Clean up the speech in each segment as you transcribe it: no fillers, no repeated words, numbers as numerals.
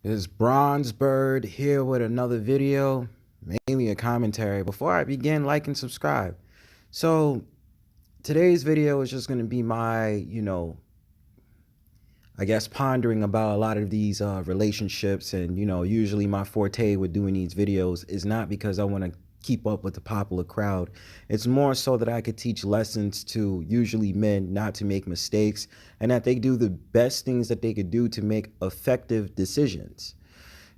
It's Bronzebird here with another video, mainly a commentary. Before I begin, like and subscribe. So today's video is just going to be my, I guess pondering about a lot of these relationships. And, usually my forte with doing these videos is not because I want to keep up with the popular crowd. It's more so that I could teach lessons to usually men not to make mistakes and that they do the best things that they could do to make effective decisions.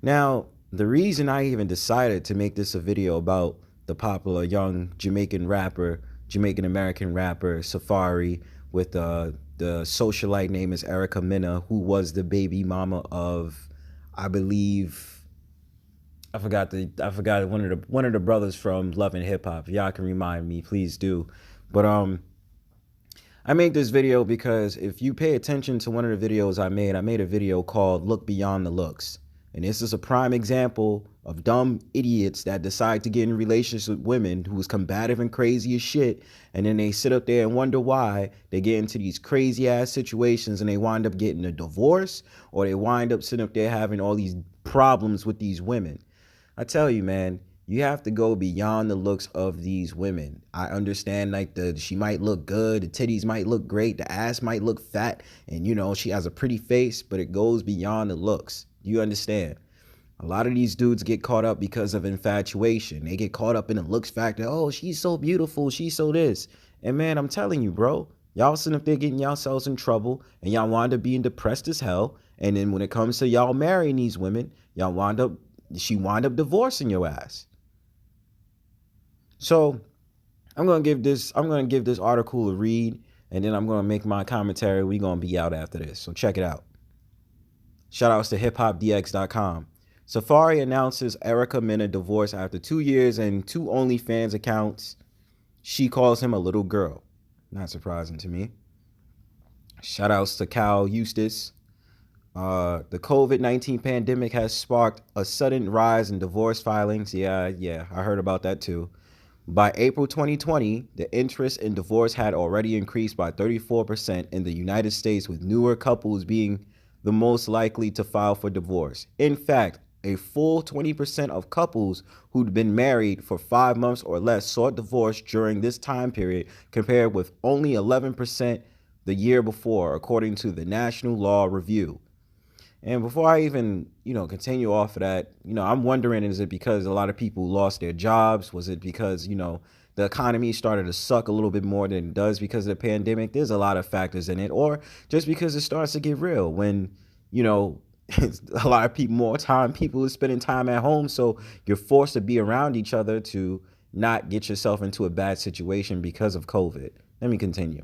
Now, the reason I even decided to make this a video about the popular young Jamaican American rapper, Safaree, with the socialite name is Erica, who was the baby mama of, I believe, I forgot one of the brothers from Love and Hip Hop. If y'all can remind me, please do. But I made this video because if you pay attention to one of the videos I made a video called Look Beyond the Looks. And this is a prime example of dumb idiots that decide to get in relationships with women who is combative and crazy as shit. And then they sit up there and wonder why they get into these crazy ass situations and they wind up getting a divorce, or they wind up sitting up there having all these problems with these women. I tell you, man, you have to go beyond the looks of these women. I understand, like, she might look good, the titties might look great, the ass might look fat, and she has a pretty face, but it goes beyond the looks. You understand? A lot of these dudes get caught up because of infatuation. They get caught up in the looks factor. Oh, she's so beautiful, she's so this. And man, I'm telling you, bro, y'all sitting up there getting yourselves in trouble, and y'all wind up being depressed as hell. And then when it comes to y'all marrying these women, she wind up divorcing your ass. So I'm gonna give this article a read, and then I'm gonna make my commentary. We're gonna be out after this. So check it out. Shout outs to hiphopdx.com. Safaree announces Erica Mena divorce after 2 years and 2 OnlyFans accounts. She calls him a little girl. Not surprising to me. Shout outs to Cal Eustace. The COVID-19 pandemic has sparked a sudden rise in divorce filings. Yeah, I heard about that too. By April 2020, the interest in divorce had already increased by 34% in the United States, with newer couples being the most likely to file for divorce. In fact, a full 20% of couples who'd been married for 5 months or less sought divorce during this time period, compared with only 11% the year before, according to the National Law Review. And before I even, continue off of that, I'm wondering, is it because a lot of people lost their jobs? Was it because, the economy started to suck a little bit more than it does because of the pandemic? There's a lot of factors in it. Or just because it starts to get real when, a lot of people are spending time at home. So you're forced to be around each other to not get yourself into a bad situation because of COVID. Let me continue.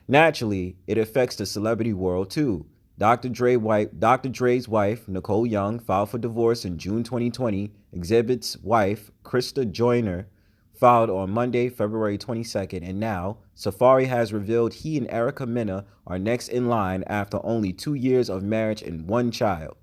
Naturally, it affects the celebrity world too. Dr. Dre's wife, Nicole Young, filed for divorce in June 2020. Exhibit's wife, Krista Joyner, filed on Monday, February 22nd. And now, Safaree has revealed he and Erica Mena are next in line after only 2 years of marriage and 1 child.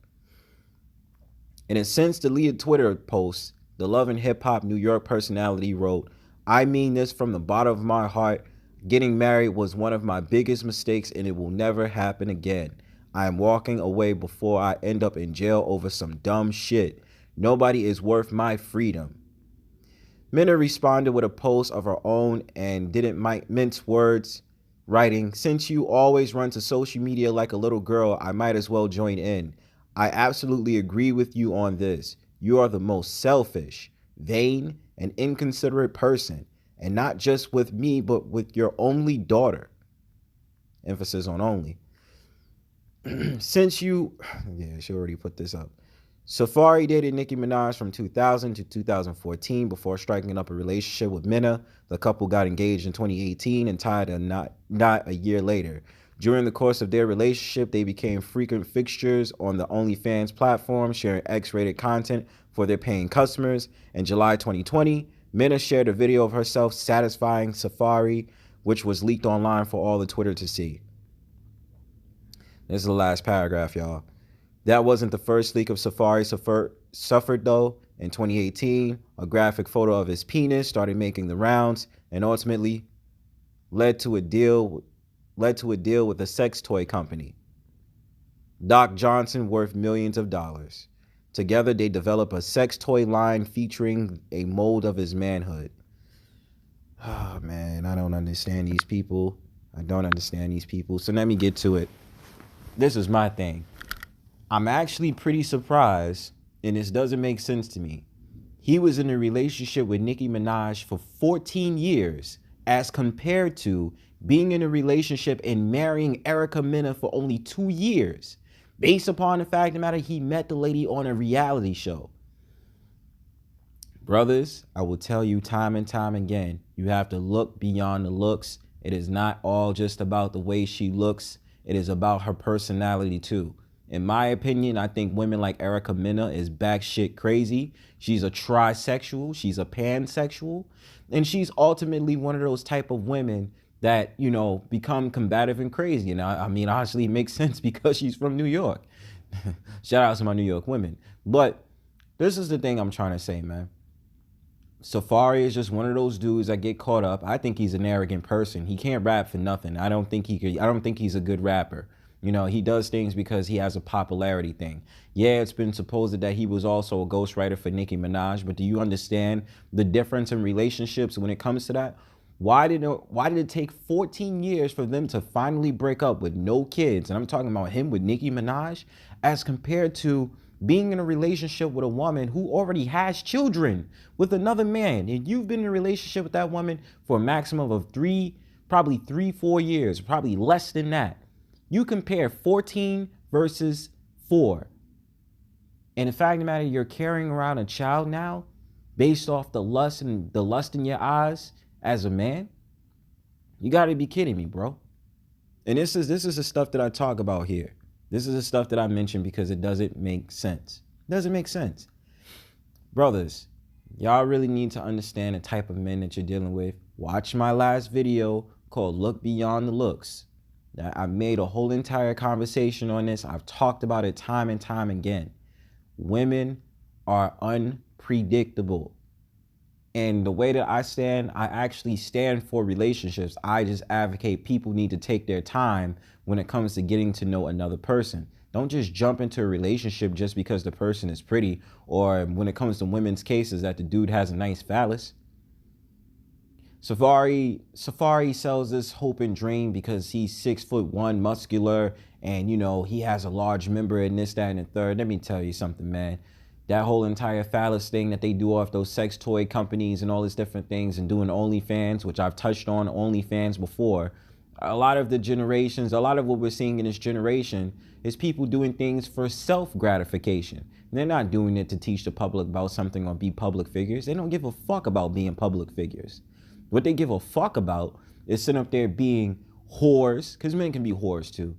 In a since deleted Twitter post, the Love and Hip Hop New York personality wrote, "I mean this from the bottom of my heart. Getting married was one of my biggest mistakes and it will never happen again. I am walking away before I end up in jail over some dumb shit. Nobody is worth my freedom." Mena responded with a post of her own and didn't mince words, writing, "Since you always run to social media like a little girl, I might as well join in. I absolutely agree with you on this. You are the most selfish, vain, and inconsiderate person, and not just with me, but with your only daughter." Emphasis on only. She already put this up. Safaree dated Nicki Minaj from 2000 to 2014 before striking up a relationship with Mena. The couple got engaged in 2018 and tied a knot a year later. During the course of their relationship, they became frequent fixtures on the OnlyFans platform, sharing X-rated content for their paying customers. In July 2020, Mena shared a video of herself satisfying Safaree, which was leaked online for all of Twitter to see. This is the last paragraph, y'all. That wasn't the first leak of Safaree suffered, though. In 2018, a graphic photo of his penis started making the rounds and ultimately led to a deal with a sex toy company. Doc Johnson worth millions of dollars. Together, they develop a sex toy line featuring a mold of his manhood. Oh, man, I don't understand these people. I don't understand these people. So let me get to it. This is my thing. I'm actually pretty surprised, and this doesn't make sense to me. He was in a relationship with Nicki Minaj for 14 years, as compared to being in a relationship and marrying Erica Mena for only 2 years, based upon the fact of the matter he met the lady on a reality show. Brothers, I will tell you time and time again, you have to look beyond the looks. It is not all just about the way she looks. It is about her personality too. In my opinion, I think women like Erica Mena is batshit crazy. She's a trisexual. She's a pansexual. And she's ultimately one of those type of women that, you know, become combative and crazy. And I mean, honestly, it makes sense because she's from New York. Shout out to my New York women. But this is the thing I'm trying to say, man. Safaree is just one of those dudes that get caught up. I think he's an arrogant person. He can't rap for nothing. I don't think he's a good rapper. You know, he does things because he has a popularity thing. Yeah, it's been supposed that he was also a ghostwriter for Nicki Minaj, but do you understand the difference in relationships when it comes to that? Why did it take 14 years for them to finally break up with no kids? And I'm talking about him with Nicki Minaj, as compared to being in a relationship with a woman who already has children with another man. And you've been in a relationship with that woman for a maximum of probably 4 years, probably less than that. You compare 14 versus 4. And the fact of the matter, you're carrying around a child now based off the lust in your eyes as a man. You got to be kidding me, bro. And this is the stuff that I talk about here. This is the stuff that I mention because it doesn't make sense. It doesn't make sense. Brothers, y'all really need to understand the type of men that you're dealing with. Watch my last video called Look Beyond the Looks. I made a whole entire conversation on this. I've talked about it time and time again. Women are unpredictable. And the way that I actually stand for relationships. I just advocate people need to take their time when it comes to getting to know another person. Don't just jump into a relationship just because the person is pretty, or when it comes to women's cases that the dude has a nice phallus. Safaree sells this hope and dream because he's 6'1", muscular, and you know he has a large member and this, that, and the third. Let me tell you something, man. That whole entire phallus thing that they do off those sex toy companies and all these different things, and doing OnlyFans, which I've touched on OnlyFans before. A lot of what we're seeing in this generation is people doing things for self-gratification. They're not doing it to teach the public about something or be public figures. They don't give a fuck about being public figures. What they give a fuck about is sitting up there being whores, because men can be whores too.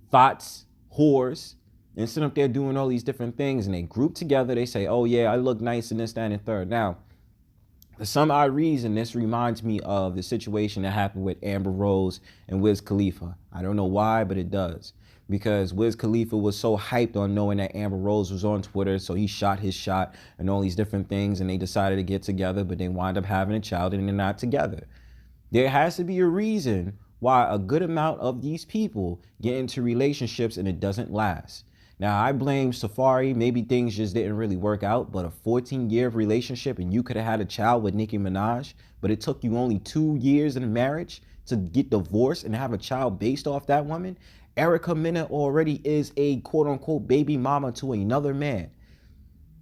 Thoughts, whores, and sitting up there doing all these different things, and they group together. They say, oh yeah, I look nice in this, that, and the third. Now, for some odd reason, this reminds me of the situation that happened with Amber Rose and Wiz Khalifa. I don't know why, but it does. Because Wiz Khalifa was so hyped on knowing that Amber Rose was on Twitter, so he shot his shot and all these different things, and they decided to get together, but they wind up having a child and they're not together. There has to be a reason why a good amount of these people get into relationships and it doesn't last. Now, I blame Safaree. Maybe things just didn't really work out, but a 14-year relationship and you could have had a child with Nicki Minaj, but it took you only 2 years in marriage to get divorced and have a child based off that woman. Erica Mena already is a quote-unquote baby mama to another man.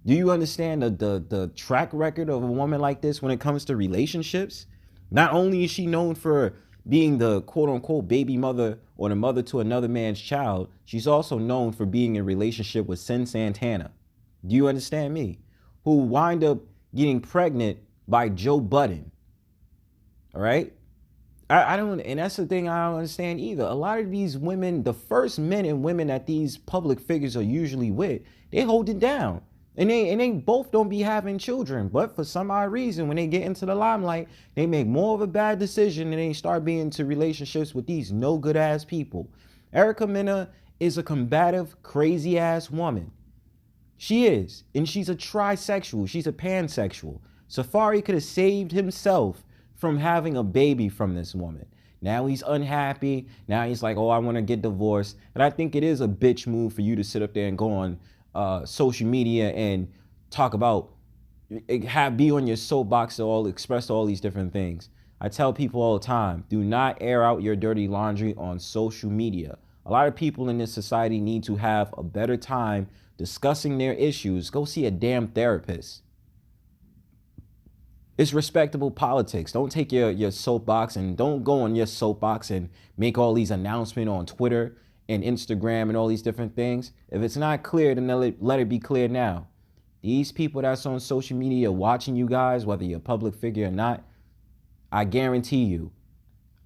Do you understand the track record of a woman like this when it comes to relationships? Not only is she known for being the quote-unquote baby mother or the mother to another man's child, she's also known for being in a relationship with Sin Santana. Do you understand me? Who wind up getting pregnant by Joe Budden. All right? I don't, and that's the thing I don't understand either. A lot of these women, the first men and women that these public figures are usually with, they hold it down. And they both don't be having children. But for some odd reason, when they get into the limelight, they make more of a bad decision and they start being into relationships with these no good ass people. Erica Mena is a combative, crazy ass woman. She is. And she's a trisexual. She's a pansexual. Safaree could have saved himself from having a baby from this woman. Now he's unhappy. Now he's like, oh, I want to get divorced. And I think it is a bitch move for you to sit up there and go on social media and talk about, be on your soapbox to express all these different things. I tell people all the time, do not air out your dirty laundry on social media. A lot of people in this society need to have a better time discussing their issues. Go see a damn therapist. It's respectable politics. Don't take your soapbox, and don't go on your soapbox and make all these announcements on Twitter and Instagram and all these different things. If it's not clear, then let it be clear now. These people that's on social media watching you guys, whether you're a public figure or not, I guarantee you,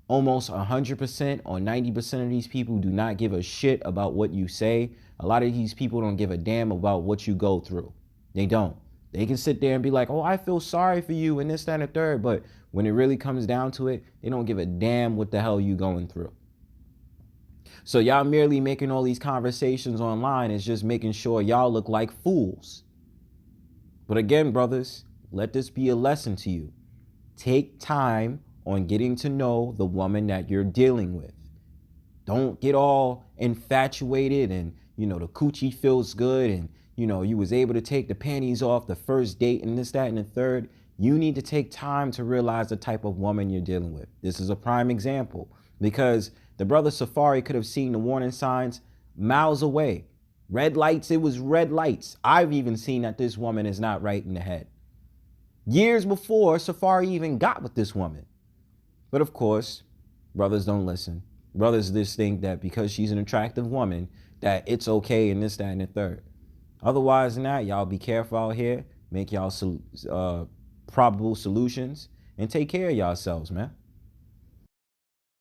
almost 100% or 90% of these people do not give a shit about what you say. A lot of these people don't give a damn about what you go through. They don't. They can sit there and be like, oh, I feel sorry for you and this, that, and the third. But when it really comes down to it, they don't give a damn what the hell you going through. So y'all merely making all these conversations online is just making sure y'all look like fools. But again, brothers, let this be a lesson to you. Take time on getting to know the woman that you're dealing with. Don't get all infatuated and, the coochie feels good and, you was able to take the panties off the first date and this, that, and the third. You need to take time to realize the type of woman you're dealing with. This is a prime example because the brother Safaree could have seen the warning signs miles away. Red lights, it was red lights. I've even seen that this woman is not right in the head. Years before Safaree even got with this woman. But of course, brothers don't listen. Brothers just think that because she's an attractive woman, that it's okay and this, that, and the third. Otherwise than that, y'all be careful out here. Make y'all probable solutions and take care of yourselves, man.